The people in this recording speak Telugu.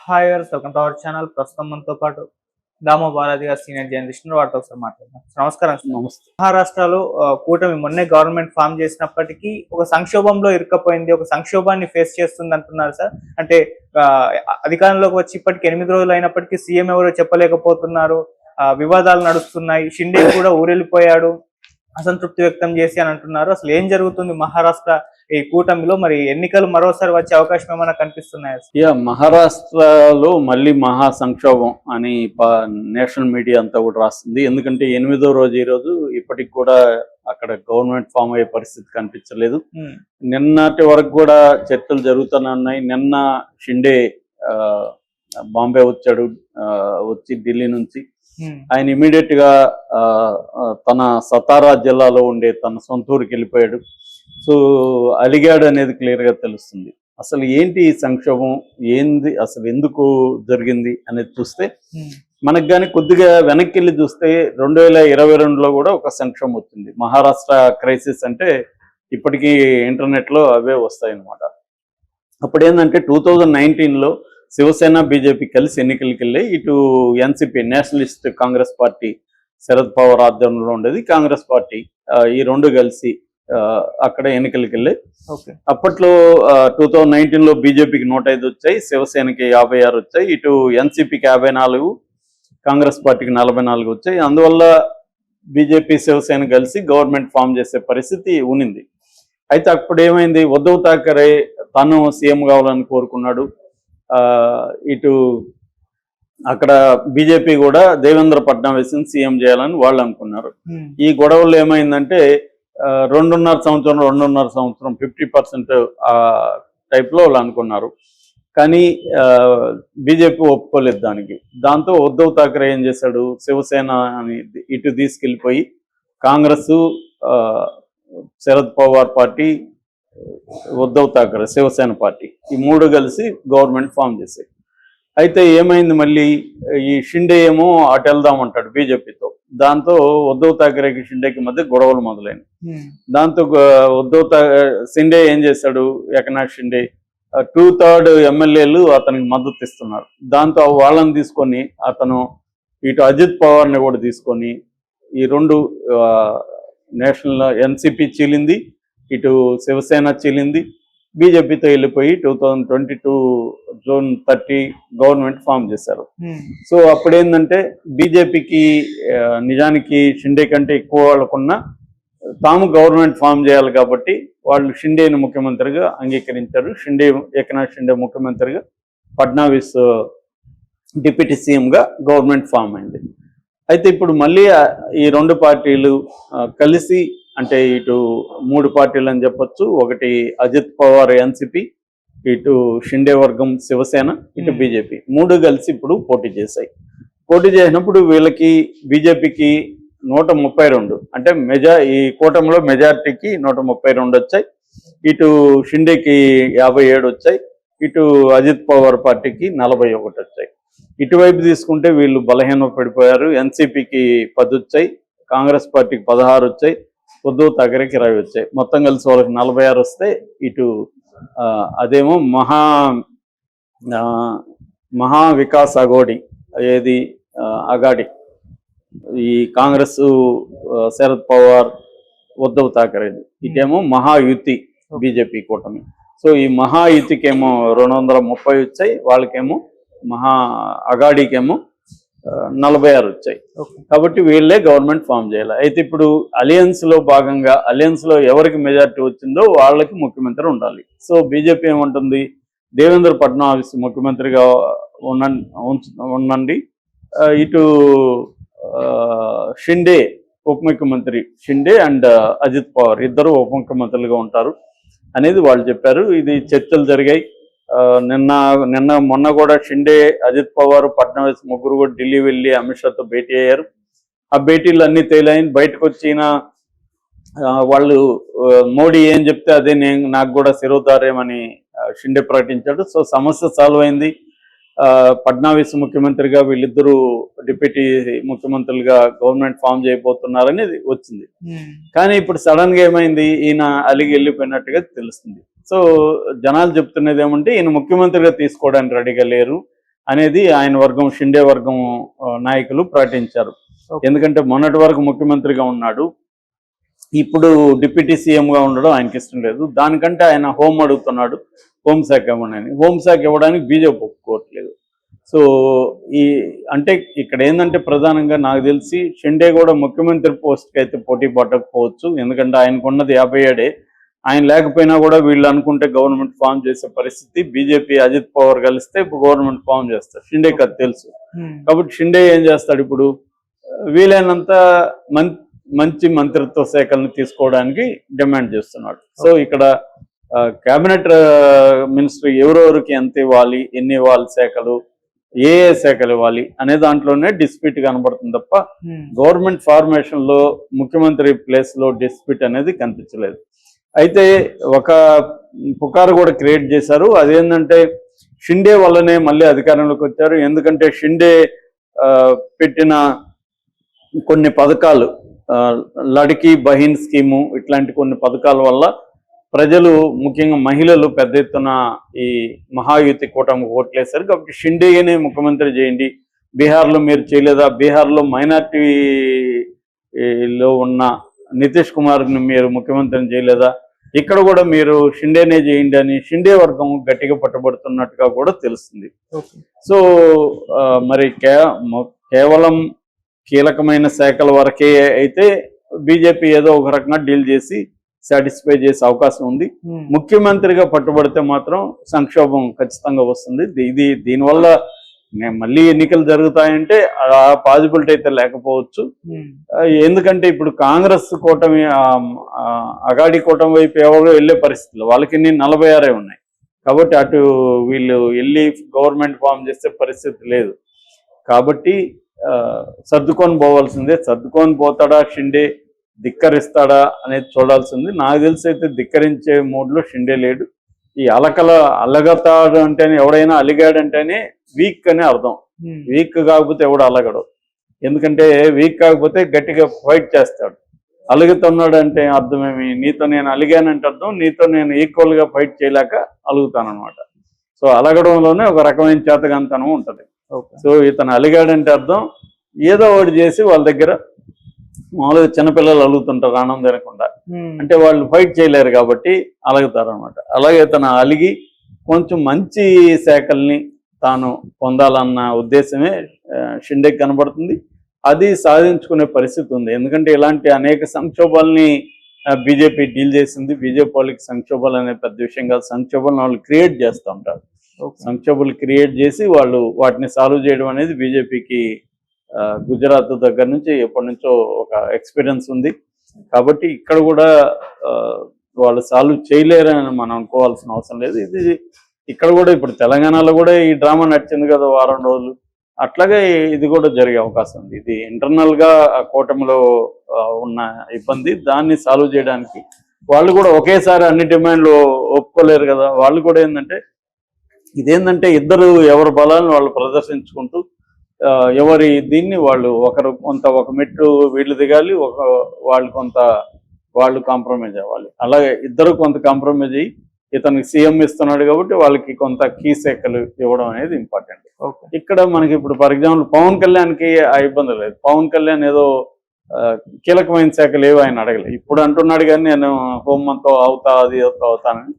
హాయ్ గారు, వెల్కమ్ టు అవర్ ఛానల్. ప్రస్తుతం మనతో పాటు దామో బాలాజీ గారు, సీనియర్ జర్నలిస్ట్, వారితో ఒకసారి మాట్లాడదాం. నమస్కారం సార్. నమస్తే. మహారాష్ట్రలో కూటమి మొన్నే గవర్నమెంట్ ఫామ్ చేసినప్పటికీ ఒక సంక్షోభంలో ఇరుక్కపోయింది, ఒక సంక్షోభాన్ని ఫేస్ చేస్తుంది అంటున్నారు సార్. అంటే అధికారంలోకి వచ్చి ఇప్పటికి 8 రోజులు అయినప్పటికీ సీఎం ఎవరో చెప్పలేకపోతున్నారు. వివాదాలు నడుస్తున్నాయి. షిండే కూడా ఊరెళ్ళిపోయాడు అసంతృప్తి వ్యక్తం చేసి అని అంటున్నారు. అసలు ఏం జరుగుతుంది మహారాష్ట్ర ఈ కూటమిలో? మరి ఎన్నికలు మరోసారి వచ్చే అవకాశం ఏమైనా కనిపిస్తున్నాయా? మహారాష్ట్రలో మళ్ళీ మహా సంక్షోభం అని నేషనల్ మీడియా అంతా కూడా రాస్తుంది. ఎందుకంటే 8వ రోజు ఈ రోజు ఇప్పటికి కూడా అక్కడ గవర్నమెంట్ ఫామ్ అయ్యే పరిస్థితి కనిపించలేదు. నిన్నటి వరకు కూడా చర్చలు జరుగుతూనే ఉన్నాయి. నిన్న షిండే బాంబే వచ్చాడు, వచ్చి ఢిల్లీ నుంచి ఆయన ఇమీడియట్ గా తన సతారా జిల్లాలో ఉండే తన సొంత ఊరికి వెళ్ళిపోయాడు. సో అలిగాడు అనేది క్లియర్ గా తెలుస్తుంది. అసలు ఏంటి ఈ సంక్షోభం, ఏంది అసలు ఎందుకు జరిగింది అనేది చూస్తే మనకు కానీ కొద్దిగా వెనక్కి వెళ్ళి చూస్తే 2022లో కూడా ఒక సంక్షోభం వచ్చింది. మహారాష్ట్ర క్రైసిస్ అంటే ఇప్పటికీ ఇంటర్నెట్ లో అవే వస్తాయి అన్నమాట. అప్పుడు ఏంటంటే 2019లో శివసేన బీజేపీ కలిసి ఎన్నికలకి వెళ్ళి ఇటు NCP Nationalist Congress party Sharad Pawar ఆధ్వర్యంలో ఉండేది, కాంగ్రెస్ పార్టీ, ఈ రెండు కలిసి అక్కడ ఎన్నికలకి వెళ్ళి అప్పట్లో 2019లో బీజేపీకి 105 వచ్చాయి, శివసేనకి 56 వచ్చాయి, ఇటు ఎన్సిపికి 54, కాంగ్రెస్ పార్టీకి 44 వచ్చాయి. అందువల్ల బీజేపీ శివసేన కలిసి గవర్నమెంట్ ఫామ్ చేసే పరిస్థితి ఉన్నింది. అయితే అప్పుడు ఏమైంది, ఉద్ధవ్ ఠాకరే తను సీఎం కావాలని కోరుకున్నాడు. ఇటు అక్కడ బీజేపీ కూడా దేవేంద్ర ఫడ్నవీస్ని సీఎం చేయాలని వాళ్ళు అనుకున్నారు. ఈ గొడవల్లో ఏమైందంటే 2.5 సంవత్సరం 50% టైప్లో వాళ్ళు అనుకున్నారు. కానీ బీజేపీ ఒప్పుకోలేదు దానికి. దాంతో ఉద్ధవ్ ఠాకరే ఏం చేశాడు, శివసేన అని ఇటు తీసుకెళ్ళిపోయి కాంగ్రెస్, శరద్ పవార్ పార్టీ, ఉద్ధవ్ ఠాకరే శివసేన పార్టీ, ఈ మూడు కలిసి గవర్నమెంట్ ఫామ్ చేశాయి. అయితే ఏమైంది, మళ్ళీ ఈ షిండే ఏమో అటు వెళ్దామంటాడు బీజేపీతో. దాంతో ఉద్ధవ్ ఠాకరేకి షిండేకి మధ్య గొడవలు మొదలైనవి. దాంతో షిండే ఏం చేశాడు, ఏకనాథ్ షిండే 2/3 ఎమ్మెల్యేలు అతనికి మద్దతు ఇస్తున్నారు. దాంతో వాళ్ళని తీసుకొని అతను ఇటు అజిత్ పవార్ని కూడా తీసుకొని ఈ రెండు నేషనల్ ఎన్సిపి చీలింది, ఇటు శివసేన చీలింది, బీజేపీతో వెళ్ళిపోయి 2022 జూన్ 30 గవర్నమెంట్ ఫామ్ చేశారు. సో అప్పుడేంటంటే బీజేపీకి నిజానికి షిండే కంటే ఎక్కువ వాళ్ళకున్నా తాము గవర్నమెంట్ ఫామ్ చేయాలి కాబట్టి వాళ్ళు షిండేని ముఖ్యమంత్రిగా అంగీకరించారు. ఏకనాథ్ షిండే ముఖ్యమంత్రిగా, ఫడ్నవీస్ డిప్యూటీ సీఎంగా గవర్నమెంట్ ఫామ్ అయింది. అయితే ఇప్పుడు మళ్ళీ ఈ రెండు పార్టీలు కలిసి, అంటే ఇటు 3 పార్టీలు అని చెప్పొచ్చు, ఒకటి అజిత్ పవార్ ఎన్సిపి, ఇటు షిండే వర్గం శివసేన, ఇటు బీజేపీ, 3 కలిసి ఇప్పుడు పోటీ చేశాయి. పోటీ చేసినప్పుడు వీళ్ళకి బీజేపీకి 132, అంటే ఈ కూటమిలో మెజార్టీకి 132 వచ్చాయి, ఇటు షిండేకి 57 వచ్చాయి, ఇటు అజిత్ పవార్ పార్టీకి 41 వచ్చాయి. ఇటువైపు తీసుకుంటే వీళ్ళు బలహీన పడిపోయారు. ఎన్సిపికి 10 వచ్చాయి, కాంగ్రెస్ పార్టీకి 16 వచ్చాయి, ఉద్ధవ్ ఠాకరేకి 20 వచ్చాయి. మొత్తం కలిసి వాళ్ళకి 46 వస్తే ఇటు అదేమో మహా వికాస్ అఘోడి, ఏది అగాడి, ఈ కాంగ్రెస్ శరద్ పవార్ ఉద్ధవ్ ఠాకరేది, ఇటేమో మహాయుతి బీజేపీ కూటమి. సో ఈ మహాయుతికేమో 230 వచ్చాయి, వాళ్ళకేమో అగాడికేమో 46 వచ్చాయి. కాబట్టి వీళ్ళే గవర్నమెంట్ ఫామ్ చేయాలి. అయితే ఇప్పుడు అలయన్స్ లో భాగంగా అలయన్స్ లో ఎవరికి మెజార్టీ వచ్చిందో వాళ్ళకి ముఖ్యమంత్రి ఉండాలి. సో బీజేపీ ఏమంటుంది, దేవేంద్ర ఫడ్నవీస్ ముఖ్యమంత్రిగా ఉండండి, ఇటు షిండే ఉప ముఖ్యమంత్రి, షిండే అండ్ అజిత్ పవార్ ఇద్దరు ఉప ముఖ్యమంత్రులుగా ఉంటారు అనేది వాళ్ళు చెప్పారు. ఇది చర్చలు జరిగాయి. మొన్న కూడా షిండే, అజిత్ పవార్, ఫడ్నవీస్ ముగ్గురు కూడా ఢిల్లీ వెళ్ళి అమిత్ షాతో భేటీ అయ్యారు. ఆ భేటీలు అన్ని తేలాయి. బయటకు వచ్చిన వాళ్ళు మోడీ ఏం చెప్తే అదే నాకు కూడా శిరోధార్యమని షిండే ప్రకటించాడు. సో సమస్య సాల్వ్ అయింది. ఫడ్నవీస్ ముఖ్యమంత్రిగా, వీళ్ళిద్దరూ డిప్యూటీ ముఖ్యమంత్రులుగా గవర్నమెంట్ ఫామ్ చేయబోతున్నారని వచ్చింది. కానీ ఇప్పుడు సడన్ గా ఏమైంది, ఈయన అలిగి వెళ్ళిపోయినట్టుగా తెలుస్తుంది. సో జనాలు చెప్తున్నది ఏమంటే ఈయన ముఖ్యమంత్రిగా తీసుకోవడానికి రెడీగా లేరు, అనేది ఆయన వర్గం, షిండే వర్గం నాయకులు ప్రకటించారు. ఎందుకంటే మొన్నటి వరకు ముఖ్యమంత్రిగా ఉన్నాడు, ఇప్పుడు డిప్యూటీ సీఎంగా ఉండడం ఆయనకి ఇష్టం లేదు. దానికంటే ఆయన హోం అడుగుతున్నాడు, హోంశాఖ ఇవ్వనని. హోంశాఖ ఇవ్వడానికి బీజేపీ ఒప్పుకోవట్లేదు. సో అంటే ఇక్కడ ఏంటంటే ప్రధానంగా నాకు తెలిసి షిండే కూడా ముఖ్యమంత్రి పోస్ట్కి అయితే పోటీ పడకపోవచ్చు. ఎందుకంటే ఆయనకున్నది 57. ఆయన లేకపోయినా కూడా వీళ్ళు అనుకుంటే గవర్నమెంట్ ఫామ్ చేసే పరిస్థితి. బీజేపీ అజిత్ పవార్ కలిస్తే గవర్నమెంట్ ఫామ్ చేస్తారు. షిండేకి అది తెలుసు. కాబట్టి షిండే ఏం చేస్తాడు, ఇప్పుడు వీలైనంత మంచి మంత్రిత్వ శాఖలను తీసుకోవడానికి డిమాండ్ చేస్తున్నాడు. సో ఇక్కడ కేబినెట్ మినిస్టర్ ఎవరెవరికి ఎంత ఇవ్వాలి, ఎన్ని ఇవ్వాలి శాఖలు, ఏ శాఖలు ఇవ్వాలి అనే దాంట్లోనే డిస్ప్యూట్ కనబడుతుంది తప్ప గవర్నమెంట్ ఫార్మేషన్ లో ముఖ్యమంత్రి ప్లేస్ లో డిస్ప్యూట్ అనేది కనిపించలేదు. అయితే ఒక పుకారు కూడా క్రియేట్ చేశారు. అదేంటంటే షిండే వల్లనే మళ్ళీ అధికారంలోకి వచ్చారు. ఎందుకంటే షిండే పెట్టిన కొన్ని పథకాలు, లడికి బహిన్ స్కీము, ఇట్లాంటి కొన్ని పథకాల వల్ల ప్రజలు, ముఖ్యంగా మహిళలు పెద్ద ఎత్తున ఈ మహాయుతి కూటమికి ఓట్లేశారు. కాబట్టి షిండేనే ముఖ్యమంత్రి చేయండి, బీహార్లో మీరు చేయలేదా, బీహార్లో మైనార్టీలో ఉన్న నితీష్ కుమార్ని మీరు ముఖ్యమంత్రిని చేయలేదా, ఇక్కడ కూడా మీరు షిండేనే చేయండి అని షిండే వర్గం గట్టిగా పట్టుబడుతున్నట్టుగా కూడా తెలుస్తుంది. సో మరి కేవలం కీలకమైన శాఖల వరకే అయితే బీజేపీ ఏదో ఒక రకంగా డీల్ చేసి సాటిస్ఫై చేసే అవకాశం ఉంది. ముఖ్యమంత్రిగా పట్టుబడితే మాత్రం సంక్షోభం ఖచ్చితంగా వస్తుంది. దీనివల్ల మళ్ళీ ఎన్నికలు జరుగుతాయంటే ఆ పాజిబిలిటీ అయితే లేకపోవచ్చు. ఎందుకంటే ఇప్పుడు కాంగ్రెస్ కూటమి, అగాడి కూటమి వైపు ఎవరు వెళ్ళే పరిస్థితులు, వాళ్ళకి 46 ఉన్నాయి. కాబట్టి అటు వీళ్ళు వెళ్ళి గవర్నమెంట్ ఫామ్ చేసే పరిస్థితి లేదు. కాబట్టి సర్దుకొని పోవాల్సిందే. సర్దుకొని పోతాడా షిండే, ధిక్కరిస్తాడా అనేది చూడాల్సింది. నాకు తెలిసి అయితే ధిక్కరించే మూడ్లో షిండే లేడు. ఈ అలగతాడు అంటేనే, ఎవడైనా అలిగాడంటేనే వీక్ అని అర్థం. వీక్ కాకపోతే ఎవడు అలగడు. ఎందుకంటే వీక్ కాకపోతే గట్టిగా ఫైట్ చేస్తాడు. అలుగుతున్నాడు అంటే అర్థమేమి, నీతో నేను అలిగానంటే అర్థం నీతో నేను ఈక్వల్గా ఫైట్ చేయలేక అలుగుతానమాట. సో అలగడంలోనే ఒక రకమైన చేతగాంతనం ఉంటుంది. సో ఇతను అలిగాడంటే అర్థం ఏదో ఒకటి చేసి వాళ్ళ దగ్గర, మామూలుగా చిన్నపిల్లలు అలుగుతుంటారు ఆనందం తినకుండా, అంటే వాళ్ళు ఫైట్ చేయలేరు కాబట్టి అలుగుతారు అనమాట. అలాగే తను అలిగి కొంచెం మంచి శాఖల్ని తాను పొందాలన్న ఉద్దేశమే షిండేకి కనబడుతుంది. అది సాధించుకునే పరిస్థితి ఉంది. ఎందుకంటే ఇలాంటి అనేక సంక్షోభాలని బీజేపీ డీల్ చేసింది. బీజేపీ వాళ్ళకి సంక్షోభాలు అనే పెద్ద విషయం కాదు. సంక్షోభాలను వాళ్ళు క్రియేట్ చేస్తూ ఉంటారు. సంక్షోభాలు క్రియేట్ చేసి వాళ్ళు వాటిని సాల్వ్ చేయడం అనేది బీజేపీకి గుజరాత్ దగ్గర నుంచి ఎప్పటి నుంచో ఒక ఎక్స్పీరియన్స్ ఉంది. కాబట్టి ఇక్కడ కూడా వాళ్ళు సాల్వ్ చేయలేరని మనం అనుకోవాల్సిన అవసరం లేదు. ఇది ఇక్కడ కూడా ఇప్పుడు తెలంగాణలో కూడా ఈ డ్రామా నడిచింది కదా వారం రోజులు, అట్లాగే ఇది కూడా జరిగే అవకాశం ఉంది. ఇది ఇంటర్నల్గా కూటమిలో ఉన్న ఇబ్బంది, దాన్ని సాల్వ్ చేయడానికి వాళ్ళు కూడా ఒకేసారి అన్ని డిమాండ్లు ఒప్పుకోలేరు కదా. వాళ్ళు కూడా ఇదేంటంటే ఇద్దరు ఎవరి బలాలను వాళ్ళు ప్రదర్శించుకుంటూ ఎవరి దీన్ని వాళ్ళు ఒక మెట్టు వీళ్ళు దిగాలి, వాళ్ళు కాంప్రమైజ్ అవ్వాలి. అలాగే ఇద్దరు కొంత కాంప్రమైజ్ అయ్యి ఇతనికి సీఎం ఇస్తున్నాడు కాబట్టి వాళ్ళకి కొంత కీ శాఖలు ఇవ్వడం అనేది ఇంపార్టెంట్. ఇక్కడ మనకి ఇప్పుడు ఫర్ ఎగ్జాంపుల్ పవన్ కళ్యాణ్కి ఆ ఇబ్బంది లేదు. పవన్ కళ్యాణ్ ఏదో కీలకమైన శాఖలు ఏవో ఆయన అడగలేదు. ఇప్పుడు అంటున్నాడు కానీ నేను హోంమంతో అవుతానని.